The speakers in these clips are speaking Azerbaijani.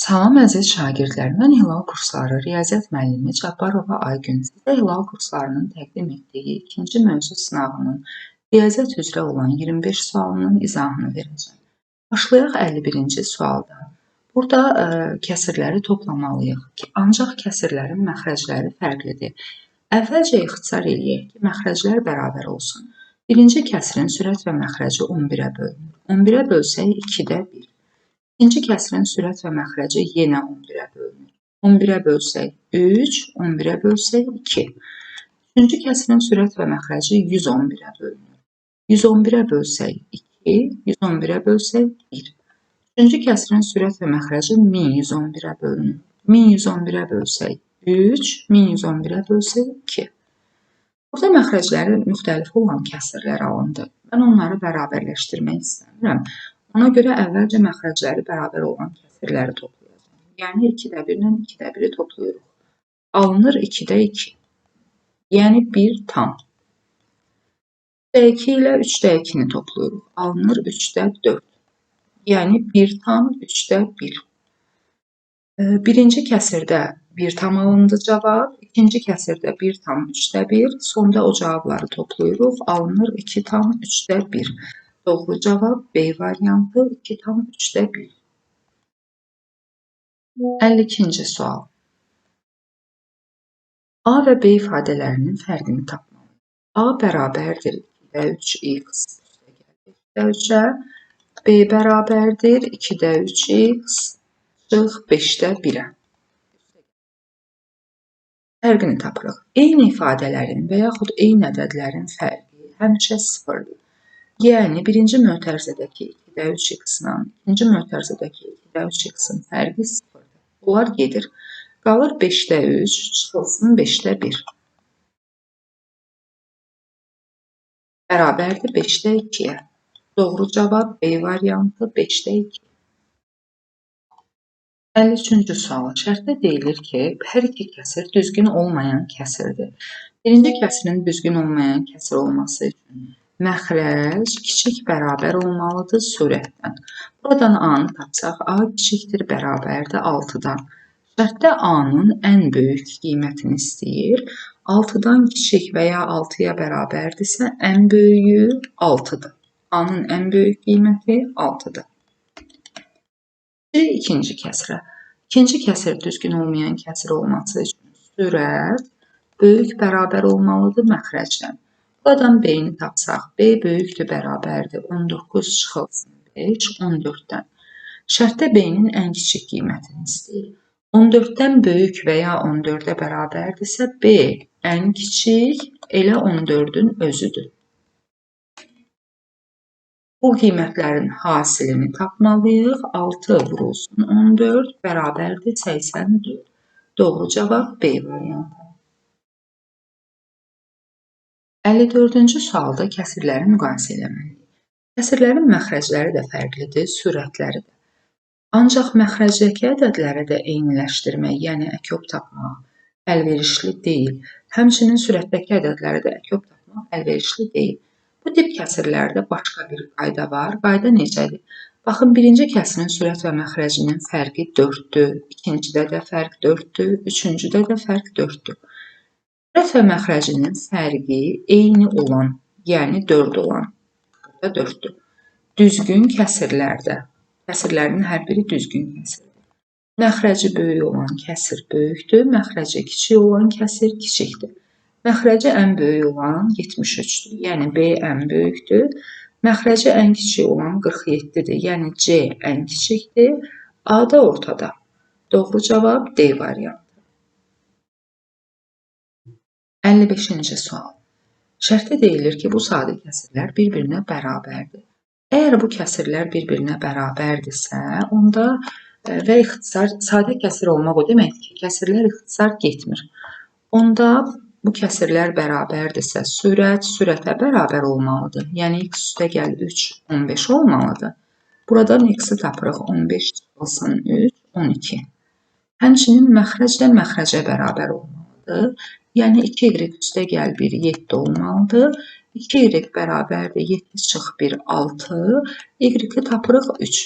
Salam əziz şagirdlər, mən Hilal kursları riyaziyyat müəllimi Cabbarova Aygün sizə Hilal kurslarının təqdim etdiyi ikinci mövzu sınavının riyaziyyat üzrə olan 25 sualının izahını verəcəm. Başlayaq 51-ci sualda. Burada kəsirləri toplamalıyıq, ancaq kəsirlərin məxrəcləri fərqlidir. Əvvəlcə ixtisar eləyək ki, məxrəclər bərabər olsun. Birinci kəsirin sürət və məxrəci 11-ə bölünür. 11-ə bölsək 2-də 1. İkinci kəsirin sürət və məxrəci yenə 11-ə bölünür. 11-ə bölsək 3, 11-ə bölsək 2. Üçüncü kəsirin sürət və məxrəci 111-ə bölünür. 111-ə bölsək 2, 111-ə bölsək 1. Üçüncü kəsirin sürət və məxrəci 1111-ə bölünür. 1111-ə bölsək 3, 1111-ə bölsək 2. Burada məxrəcləri müxtəlif olan kəsirlər alındı. Mən onları bərabərləşdirmək istəmirəm. Ona görə əvvəlcə məxrəcləri bərabər olan kəsirləri toplayacağım. Yəni 2-də 1 ilə 2-də 1-i toplayırıq. Alınır 2-də 2. Yəni 1 tam. 3-də 2 ilə 3-də 2-ni toplayırıq. Alınır 3-də 4. Yəni 1 tam 3-də 1. Birinci kəsirdə 1 tam alındı cavab. İkinci kəsirdə 1 tam 3-də 1. Sonda o cavabları toplayırıq. Alınır 2 tam 3-də 1. Doğru cavab B variantı 2 tam 3-də 1. 52-ci sual. A və B ifadələrinin fərqini tapmalıyıq. A bərabərdir 2-də 3x üstə 3-ə. B bərabərdir 2-də 3x çıx 5-də 1-ə. Fərqini tapırıq. Eyni ifadələrin və yaxud eyni ədədlərin fərqi həmişə sıfırdır. Yəni, birinci mötərizədəki 2-də 3x-la ikinci mötərizədəki 2-də 3x-in fərqi sıfırdır. Bunlar gedir. Qalır 5-də 3, çıxılsın 5-də 1. Bərabərdir 5-də 2-yə. Doğru cavab B variantı 5-də 2. 53-cü sual. Şərtdə deyilir ki, hər iki kəsir düzgün olmayan kəsirdir. Birinci kəsirin düzgün olmayan kəsir olması üçün məxrəc kiçik bərabər olmalıdır surətdən. Buradan A-nı tapsaq, A kiçikdir bərabərdir 6-dan. Şərtdə A-nın ən böyük qiymətini istəyir. 6-dan kiçik və ya 6-ya bərabərdirsə, ən böyüyü 6-dır. A-nın ən böyük qiyməti 6-dır. İkinci kəsirə. İkinci kəsir düzgün olmayan kəsir olması üçün sürət böyük bərabər olmalıdır məxrəcdən. Buradan B-ni tapsaq, B böyükdür bərabərdir 19 çıxılsın 5, 14-dən. Şərtdə B-nin ən kiçik qiymətini istəyir. 14-dən böyük və ya 14-ə bərabərdirsə, B ən kiçik elə 14-ün özüdür. Bu qiymətlərin hasilini tapmalıyıq. 6 vurulsun 14 bərabərdir 84. Doğru cavab B variantı. 54-cü sualda kəsirləri müqayisə eləməliyik. Kəsirlərin məxrəcləri də fərqlidir, sürətləri də. Ancaq məxrəcdəki ədədləri də eyniləşdirmək, yəni əkob tapmaq əlverişli deyil. Həmçinin sürətdəki ədədləri də əkob tapmaq əlverişli deyil. Bu tip kəsirlərdə başqa bir qayda var. Qayda necədir? Baxın, birinci kəsirin sürət və məxrəcinin fərqi 4-dür. İkincidə də fərq 4-dür. Üçüncüdə də fərq 4-dür. Sürət və məxrəcinin fərqi eyni olan, yəni 4 olan, burada 4-dür. Düzgün kəsirlərdə, kəsirlərin hər biri düzgün kəsirdir. Məxrəci böyük olan kəsir böyükdür, məxrəci kiçik olan kəsir kiçikdir. Məxrəci ən böyük olan 73-dür, yəni B ən böyükdür. Məxrəci ən kiçik olan 47-dir, yəni C ən kiçikdir. A da ortada. Doğru cavab D variantı. 55-ci sual. Şərtdə deyilir ki, bu sadə kəsirlər bir-birinə bərabərdir. Əgər bu kəsirlər bir-birinə bərabərdirsə, onda və ixtisar sadə kəsir olmaq o deməkdir ki, kəsirlər ixtisar getmir. Onda bu kəsirlər bərabərdirsə, sürətə bərabər olmalıdır. Yəni, x üstə gəl 3, 15 olmalıdır. Buradan x-i tapırıq 15 çıxılsın 3, 12. Həmçinin məxrəc də məxrəcə bərabər olmalıdır. Yəni, 2y üstə gəl 1, 7 olmalıdır. 2y bərabərdir 7 çıx 1, 6. Y-i tapırıq 3.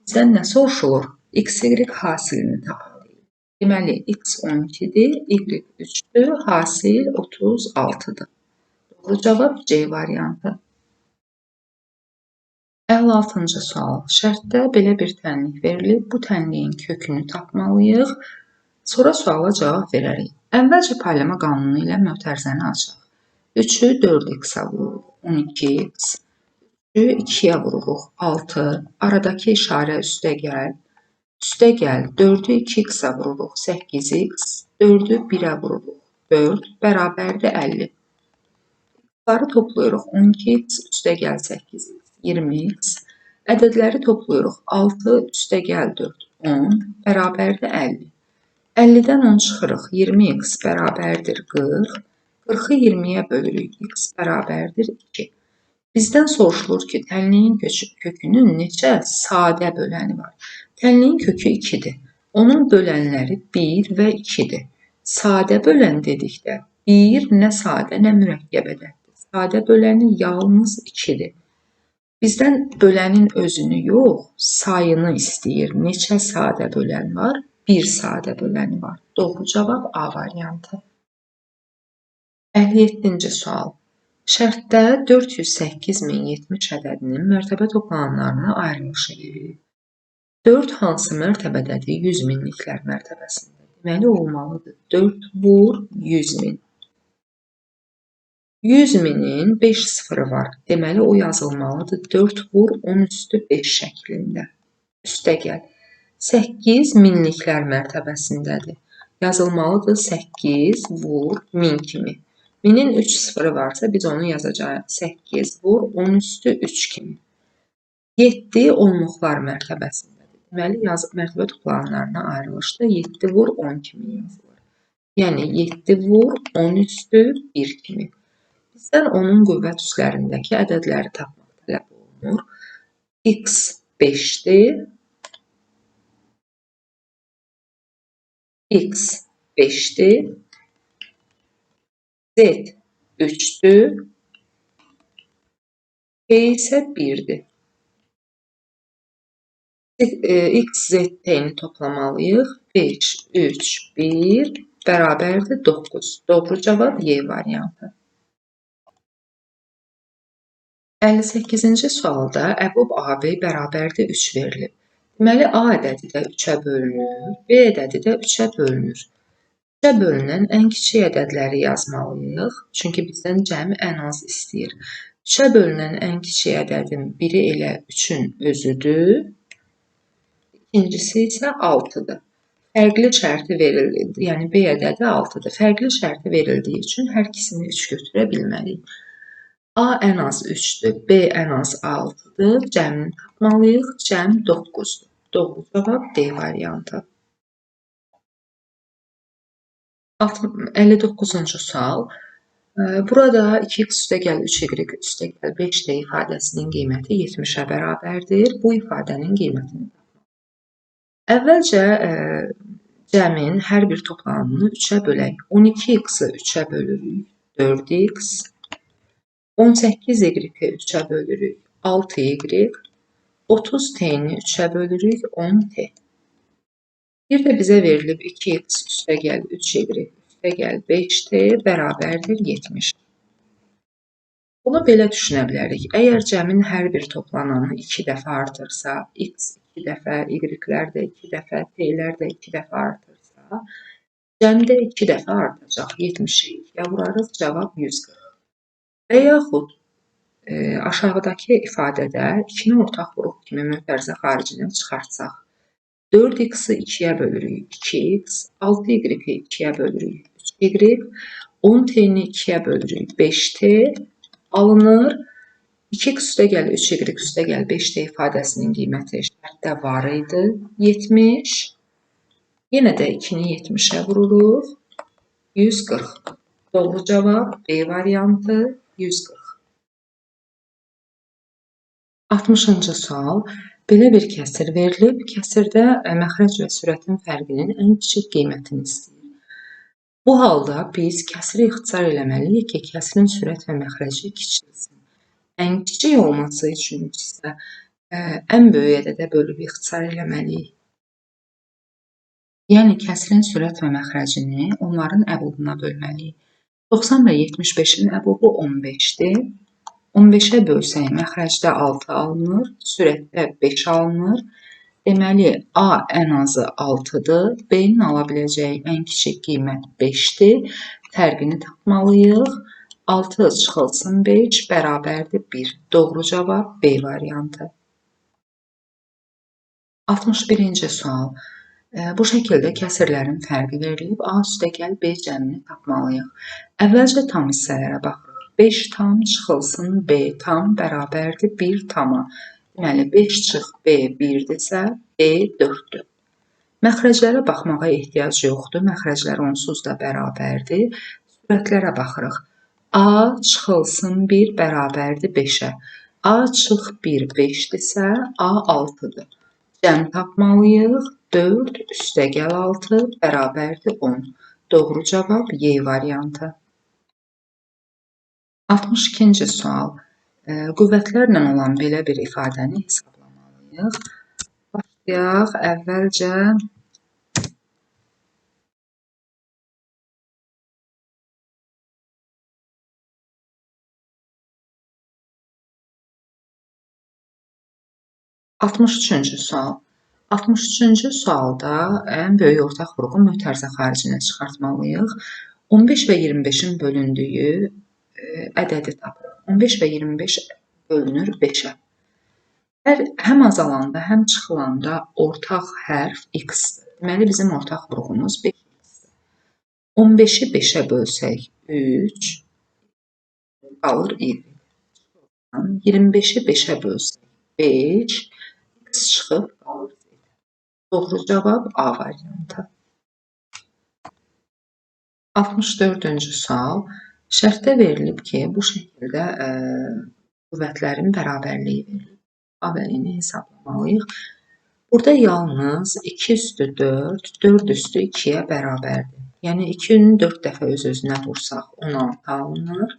Bizdən nə soruşulur? XY hasilini tapmalıyıq. Deməli, X 12-dir, Y 3-dür, hasil 36-dır. Doğru cavab C variantı. 56-cı sual. Şərtdə belə bir tənlik verilib, bu tənliyin kökünü tapmalıyıq. Sonra suala cavab verərik. Əvvəlcə paylama qanunu ilə mötərizəni açaq. 3-ü 4x-ə vururuq, 12x. 3-ü 2-yə vururuq, 6. Aradakı işarə üstəgəl. Üstəgəl 4-ü 2x-ə vururuq, 8x. 4-ü 1-ə vururuq, 4 bərabərdir 50. X'ları toplayırıq, 12x üstəgəl 8x, 20x. Ədədləri toplayırıq, 6 üstəgəl 4, 10 bərabərdir 50. 50-dən 10 çıxırıq, 20x bərabərdir 40. 40-ı 20-yə bölürük, x bərabərdir 2. Bizdən soruşulur ki, tənliyin kökünün neçə sadə böləni var? Tənliyin kökü 2-dir. Onun bölənləri 1 və 2-dir. Sadə bölən dedikdə 1 nə sadə, nə mürəkkəb ədəddir. Sadə böləni yalnız 2-dir. Bizdən bölənin özünü yox, sayını istəyir. Neçə sadə bölən var? 1 sadə böləni var. Doğru cavab A variantı. 57-ci sual. Şərtdə 408.070 ədədinin mərtəbə toplananlarına ayrılış edilir. 4 hansı mərtəbədədir? 100 minliklər mərtəbəsində. Deməli olmalıdır. 4 vur 100 min. 100 minin 5 sıfırı var. Deməli o yazılmalıdır. 4 vur 10 üstü 5 şəklində. Üstəgəl. 8 minliklər mərtəbəsindədir. Yazılmalıdır 8 vur 1000 kimi. 1000-in 3 sıfırı varsa biz onu yazacağıq. 8 vur 10 üstü 3 kimi. 7 onluqlar mərtəbəsindədir. Deməli mərtəbə toplananlarına ayrılışda 7 vur 10 kimi yazılır. Yəni 7 vur 10 üstü 1 kimi. Bizdən onun qüvvət üzərindəki ədədləri tapmaq tələb olunur. X 5-dir. X 5-dir. Z 3-dür. P isə 1-dir. X, Z T'ni toplamalıyıq. 5, 3, 1 bərabərdir 9. Doğru cavab Y variantı. 58-ci sualda əbub AB bərabərdir 3 verilib. Deməli, A ədədi də 3-ə bölünür, B ədədi də 3-ə bölünür. 3-ə bölünən ən kiçik ədədləri yazmalıyıq, çünki bizdən cəmi ən az istəyir. 3-ə bölünən ən kiçik ədədin biri elə 3-ün özüdür, ikincisi isə 6-dır. Fərqli şərti verildi, yəni B ədədi 6-dır. Fərqli şərti verildiyi üçün hər ikisini 3 götürə bilmərik. A ən az 3-dür, B ən az 6-dır. Cəmini tapmalıyıq. Cəm 9-dur. Doğru cavab D variantı. 59-cu sual. Burada 2x üstəgəl 3y üstəgəl 5d ifadəsinin qiyməti 70-ə bərabərdir. Bu ifadənin qiymətini tapmalıyıq. Əvvəlcə cəmin hər bir toplananını 3-ə bölək. 12x-ı 3-ə bölürük. 4x. 18y-i 3-ə bölürük, 6y, 30t-ni 3-ə bölürük, 10t. Bir də bizə verilib 2x üstəgəl 3y üstəgəl 5t bərabərdir 70. Bunu belə düşünə bilərik. Əgər cəmin hər bir toplananı 2 dəfə artırsa, x 2 dəfə, y-lər də 2 dəfə, t-lər də 2 dəfə artırsa, cəm də 2 dəfə artacaq. 70-i 2-yə vurarıq, cavab 140. Və yaxud aşağıdakı ifadədə 2-ni ortaq vuruq kimi mötərizə xaricinə çıxartsaq. 4x-ı 2-yə bölürük, 2x, 6y-i 2-yə bölürük, 3y, 10t-ni 2-yə bölürük, 5t alınır. 2x üstəgəl 3y üstəgəl 5t ifadəsinin qiyməti şərtdə var idi, 70. Yenə də 2-ni 70-ə vururuq, 140. Doğru cavab B variantı 140. 60-cı sual. Belə bir kəsir verilib. Kəsirdə məxrəc və sürətin fərqinin ən kiçik qiymətini istəyir. Bu halda biz kəsiri ixtisar eləməliyik ki, kəsirin sürət və məxrəci kiçilsin. Ən kiçik olması üçün isə ən böyük ədədə bölüb ixtisar eləməliyik. Yəni kəsirin sürət və məxrəcini onların əbuduna bölməliyik. 90 və 75-in əbubu 15-dir. 15-ə bölsək məxrəcdə 6 alınır, sürətdə 5 alınır. Deməli, A ən azı 6-dır, B-nin ala biləcəyi ən kiçik qiymət 5-dir. Fərqini tapmalıyıq. 6 çıxılsın 5 bərabərdir 1. Doğru cavab B variantı. 61-ci sual. Bu şəkildə kəsirlərin fərqi verilib. A üstəgəl B cəmini tapmalıyıq. Əvvəlcə tam hissələrə baxırıq. 5 tam çıxılsın B tam bərabərdir 1 tama. Deməli, 5 çıx B 1-dirsə, B 4-dür. Məxrəclərə baxmağa ehtiyac yoxdur. Məxrəclər onsuz da bərabərdir. Sürətlərə baxırıq. A çıxılsın 1 bərabərdir 5-ə. A çıx 1 5-dirsə, A 6-dır. Cəm tapmalıyıq. 4 üstəgəl 6 bərabərdir 10. Doğru cavab Y variantı. 62-ci sual. Qüvvətlərlə olan belə bir ifadəni hesablamalıyıq. Başlayaq. Əvvəlcə sual. 63-cü sualda ən böyük ortaq vurğu mötərizə xaricinə çıxartmalıyıq. 15 və 25-in bölündüyü ədədi tapırıq. 15 və 25 bölünür 5-ə. Həm azalanda, həm çıxılanda ortaq hərf x-dir. Deməli, bizim ortaq vurğumuz 5x-dir. 15-i 5-ə bölsək 3, qalır 20. 25-i 5-ə bölsək 5, x çıxıb qalır 7. Doğru cavab A variantı. 64-cü sual. Şərtdə verilib ki, bu şəkildə qüvvətlərin bərabərliyi verilib. Abəlini hesablamalıyıq. Burada yalnız 2 üstü 4, 4 üstü 2-yə bərabərdir. Yəni 2-ni 4 dəfə öz-özünə vursaq 16 alınır.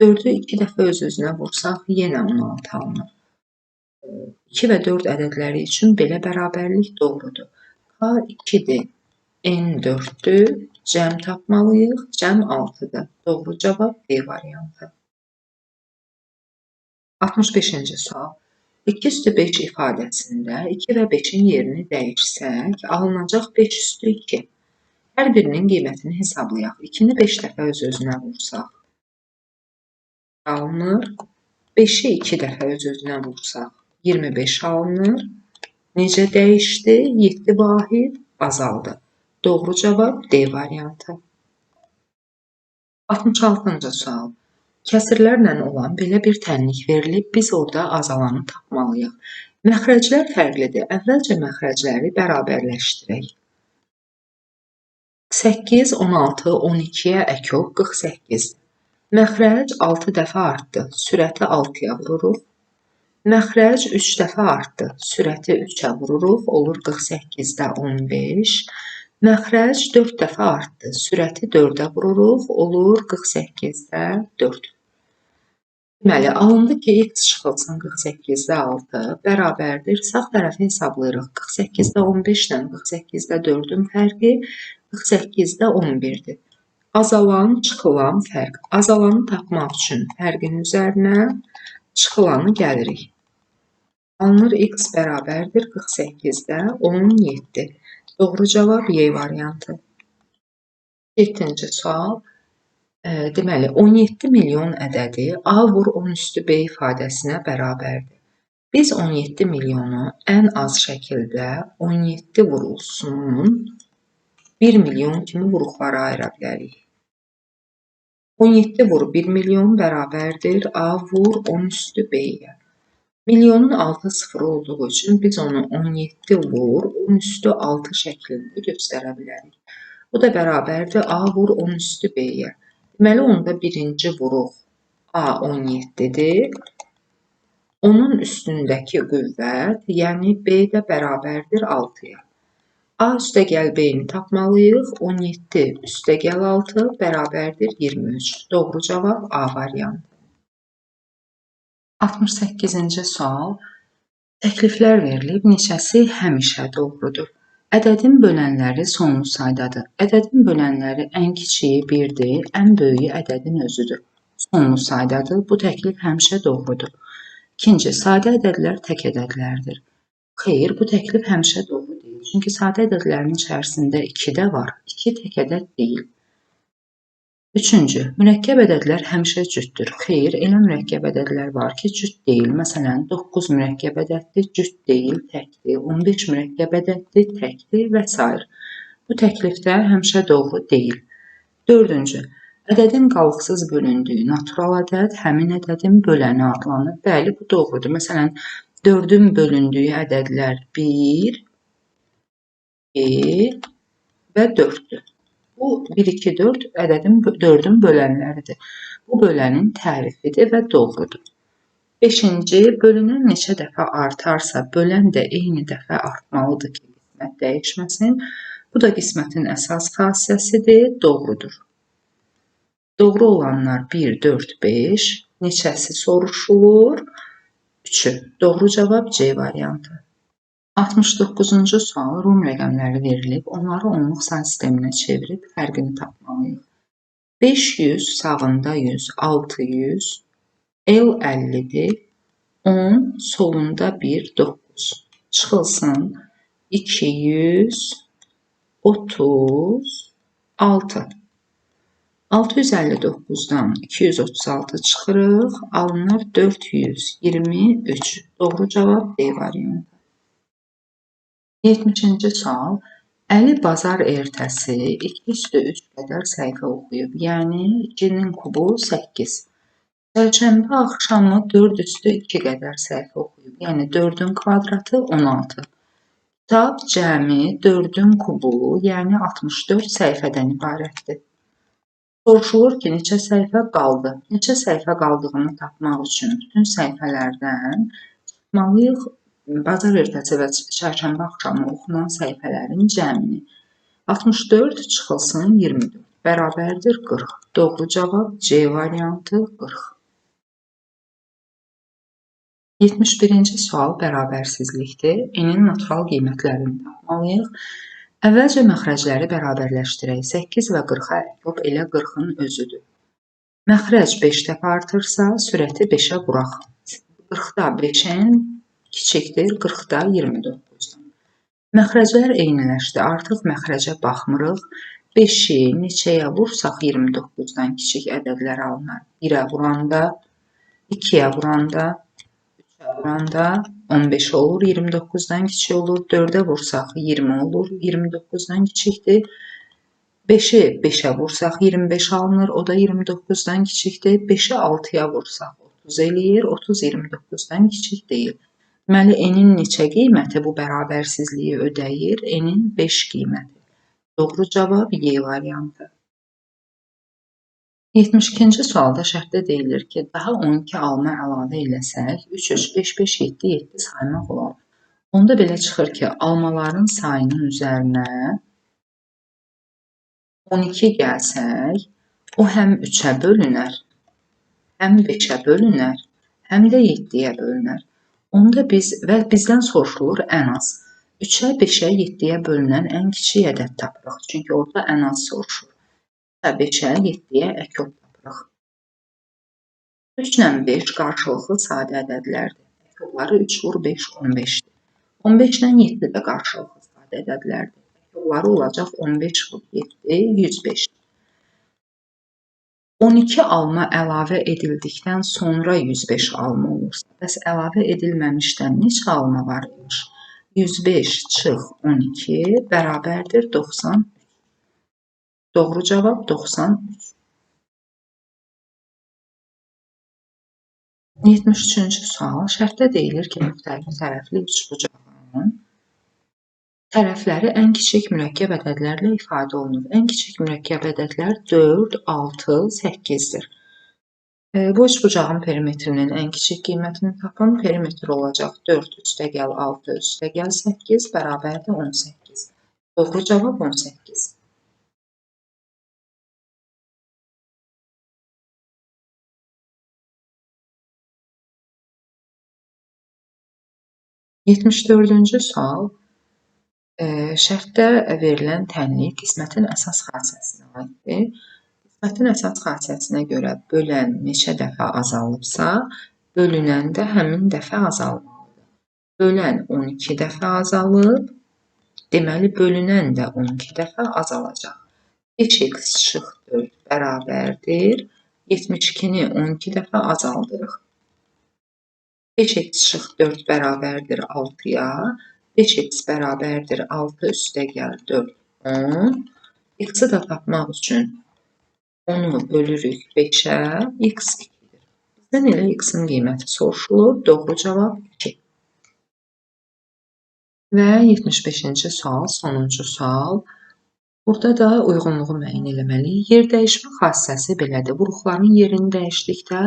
4-ü 2 dəfə öz-özünə vursaq yenə 16 alınır. 2 və 4 ədədləri üçün belə bərabərlik doğrudur. K 2-dir, N 4-dür, cəm tapmalıyıq, cəm 6-dır. Doğru cavab D variantı. 65-ci sual. 2 üstü 5 ifadəsində 2 və 5-in yerini dəyişsək, alınacaq 5 üstü 2. Hər birinin qiymətini hesablayaq. 2-ni 5 dəfə öz-özünə vursaq, alınır. 5-i 2 dəfə öz-özünə vursaq, 25 alınır. Necə dəyişdi? 7 vahid azaldı. Doğru cavab D variantı. 66-cı sual. Kəsirlərlə olan belə bir tənlik verilib, biz orada azalanı tapmalıyıq. Məxrəclər fərqlidir. Əvvəlcə məxrəcləri bərabərləşdirək. 8, 16, 12-yə əkov 48. Məxrəc 6 dəfə artdı, sürəti 6-ya vururuq. Məxrəc 3 dəfə artdı, sürəti 3-ə vururuq, olur 48-də 15. Məxrəc 4 dəfə artdı, sürəti 4-ə vururuq, olur 48-də 4. Deməli, alındı ki, x çıxılsın 48-də 6 bərabərdir. Sağ tərəfi hesablayırıq. 48-də 15 ilə 48-də 4-ün fərqi 48-də 11-dir. Azalan, çıxılan fərq. Azalanı tapmaq üçün fərqin üzərinə çıxılanı gəlirik. Alınır x bərabərdir 48-də 17. Doğru cavab Y variantı. 7-ci sual. Deməli, 17 milyon ədədi A vur 10 üstü B ifadəsinə bərabərdir. Biz 17 milyonu ən az şəkildə 17 vurulsun 1 milyon kimi vuruqlara ayıra bilərik. 17 vur 1 milyon bərabərdir A vur 10 üstü B-yə. Milyonun 6 sıfırı olduğu üçün biz onu 17 vur 10 üstü 6 şəklində göstərə bilərik. Bu da bərabərdir A vur 10 üstü B-yə. Deməli, onda birinci vuruq A 17-dir. Onun üstündəki qüvvət, yəni B də bərabərdir 6-ya. A üstəgəl B-ni tapmalıyıq. 17 üstəgəl 6 bərabərdir 23. Doğru cavab A variantı. 68-ci sual. Təkliflər verilib, neçəsi həmişə doğrudur? Ədədin bölənləri sonlu saydadır. Ədədin bölənləri ən kiçiyi 1-dir, ən böyüyü ədədin özüdür. Sonlu saydadır. Bu təklif həmişə doğrudur. İkinci, sadə ədədlər tək ədədlərdir. Xeyr, bu təklif həmişə doğru deyil. Çünki sadə ədədlərin içərisində 2 də var. 2 tək ədəd deyil. Üçüncü, mürəkkəb ədədlər həmişə cütdür. Xeyr, elə mürəkkəb ədədlər var ki, cüt deyil. Məsələn, 9 mürəkkəb ədəddir, cüt deyil, təkdir. 15 mürəkkəb ədəddir, təkdir və s. Bu təklifdə həmişə doğru deyil. Dördüncü, ədədin qalıqsız bölündüyü natural ədəd həmin ədədin böləni adlanır. Bəli, bu doğrudur. Məsələn, 4-ün bölündüyü ədədlər 1, 2 və 4-dür. Bu 1, 2, 4 ədədin 4-ün bölənləridir. Bu bölənin tərifidir və doğrudur. 5-ci, bölünən neçə dəfə artarsa, bölən də eyni dəfə artmalıdır ki, qismət dəyişməsin. Bu da qismətin əsas xassəsidir, doğrudur. Doğru olanlar 1, 4, 5, neçəsi soruşulur? 3-ü. Doğru cavab C variantı. 69-cu sual Rum rəqəmləri verilib, onları onluq say sisteminə çevirib fərqini tapmalıyıq. 500 sağında 100, 600, L 50-dir, 10 solunda 1, 9. Çıxılsın 236. 659-dan 236 çıxırıq, alınır 423. Doğru cavab D variantı. 70-ci sual. Əli bazar ertəsi 2/3 qədər səhifə oxuyub, yəni 2-nin kubu 8. Çərşənbə axşamı 4/2 qədər səhifə oxuyub, yəni 4-ün kvadratı 16. Kitab cəmi 4-ün kubu, yəni 64 səhifədən ibarətdir. Soruşulur ki, neçə səhifə qaldı? Neçə səhifə qaldığını tapmaq üçün bütün səhifələrdən çıxmalıyıq. Bazar ertəsi və çərşənbə axşamı oxunan səhifələrin cəmini. 64 çıxılsın 24. Bərabərdir 40. Doğru cavab C variantı 40. 71-ci sual bərabərsizlikdir. N-in natural qiymətlərini tapmalıyıq. Əvvəlcə məxrəcləri bərabərləşdirək. 8 və 40-a yox, elə 40-ın özüdür. Məxrəc 5 dəfə artırsa, sürəti 5-ə vuraq. 40-da 5-in kiçikdir, 40-da 29-dan. Məxrəclər eyniləşdi, artıq məxrəcə baxmırıq. 5-i neçəyə vursaq 29-dan kiçik ədədlər alınır. 1-ə vuranda, 2-yə vuranda, 3-ə vuranda 15 olur, 29-dan kiçik olur. 4-ə vursaq 20 olur, 29-dan kiçikdir. 5-i 5-ə vursaq 25 alınır, o da 29-dan kiçikdir. 5-i 6-ya vursaq 30 eləyir, 30 29-dan kiçik deyil. Deməli, N-in neçə qiyməti bu bərabərsizliyi ödəyir? N-in 5 qiyməti. Doğru cavab Y variantı. 72-ci sualda şərtdə deyilir ki, daha 12 alma əlavə eləsək, 3, 3, 5, 5, 7, 7 saymaq olar. Onda belə çıxır ki, almaların sayının üzərinə 12 gəlsək, o həm 3-ə bölünər, həm 5-ə bölünər, həm də 7-yə bölünər. Onda bizdən soruşulur ən az. 3-ə, 5-ə, 7-yə bölünən ən kiçik ədəd tapırıq. Çünki orada ən az soruşur. 5-ə, 7-yə əkod tapırıq. 3 ilə 5 qarşılıqlı sadə ədədlərdir. Əkodları 3 vur 5, 15-dir. 15 ilə 7 də qarşılıqlı sadə ədədlərdir. Əkodları olacaq 15 vur 7, 105. 12 alma əlavə edildikdən sonra 105 alma olursa, bəs əlavə edilməmişdən neçə alma var imiş? 105 çıx 12 bərabərdir 93. Doğru cavab 93. 73-cü sual. Şərtdə deyilir ki, müxtəlif tərəfli üçbucağın tərəfləri ən kiçik mürəkkəb ədədlərlə ifadə olunur. Ən kiçik mürəkkəb ədədlər 4, 6, 8-dir. Bu üçbucağın perimetrinin ən kiçik qiymətini tapın. Perimetr olacaq 4 üstəgəl 6 üstəgəl 8 bərabərdir 18. Doğru cavab 18. 74-cü sual. Şərtdə verilən tənlik qismətin əsas xassəsinə aiddir. Qismətin əsas xassəsinə görə bölən neçə dəfə azalıbsa, bölünən də həmin dəfə azalmalıdır. Bölən 12 dəfə azalıb, deməli bölünən də 12 dəfə azalacaq. 5x çıxıq 4 bərabərdir. 72-ni 12 dəfə azaldırıq. 5x çıxıq 4 bərabərdir 6-ya. 5x bərabərdir 6 üstə gəl 4, 10. X-i da tapmaq üçün 10-u bölürük 5-ə, x 2-dir. Bizdən elə x-in qiyməti soruşulur. Doğru cavab 2. Və 75-ci sual, sonuncu sual. Burada da uyğunluğu müəyyən eləməliyik. Yer dəyişmə xassəsi belədir. Vuruqların yerini dəyişdikdə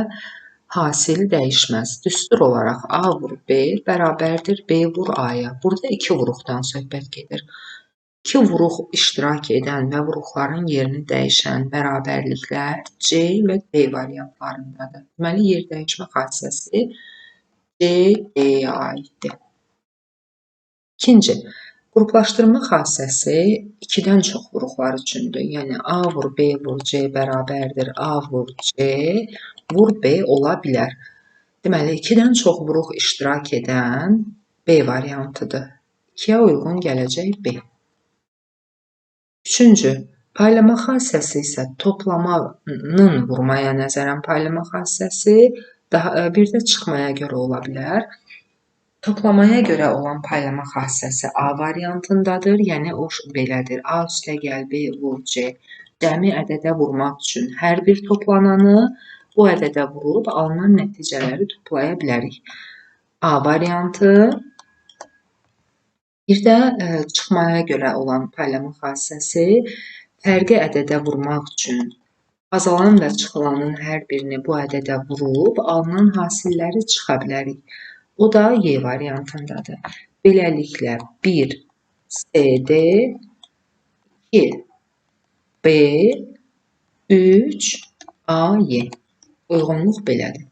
hasil dəyişməz. Düstur olaraq A vur B bərabərdir B vur A-ya. Burada 2 vuruqdan söhbət gedir. 2 vuruq iştirak edən və vuruqların yerini dəyişən bərabərliklər C və D variantlarındadır. Deməli, yer dəyişmə xassəsi C, D-yə aiddir. İkinci, qruplaşdırma xassəsi 2-dən çox vuruqlar üçündür. Yəni, A vur B vur C bərabərdir A vur C vur B ola bilər. Deməli, 2-dən çox vuruq iştirak edən B variantıdır. 2-yə uyğun gələcək B. Üçüncü, paylama xassəsi isə toplamanın vurmaya nəzərən paylama xassəsi, bir də çıxmaya görə ola bilər. Toplamaya görə olan paylama xassəsi A variantındadır. Yəni, o belədir. A üstə gəl B vur C. Cəmi ədədə vurmaq üçün hər bir toplananı bu ədədə vurub alınan nəticələri toplaya bilərik. A variantı. Bir də çıxmaya görə olan paylama xassəsi fərqi ədədə vurmaq üçün azalan və çıxılanın hər birini bu ədədə vurub alınan hasilləri çıxa bilərik. O da Y variantındadır. Beləliklə 1 CD, 2 B, 3 AY. Uyğunluq belədir.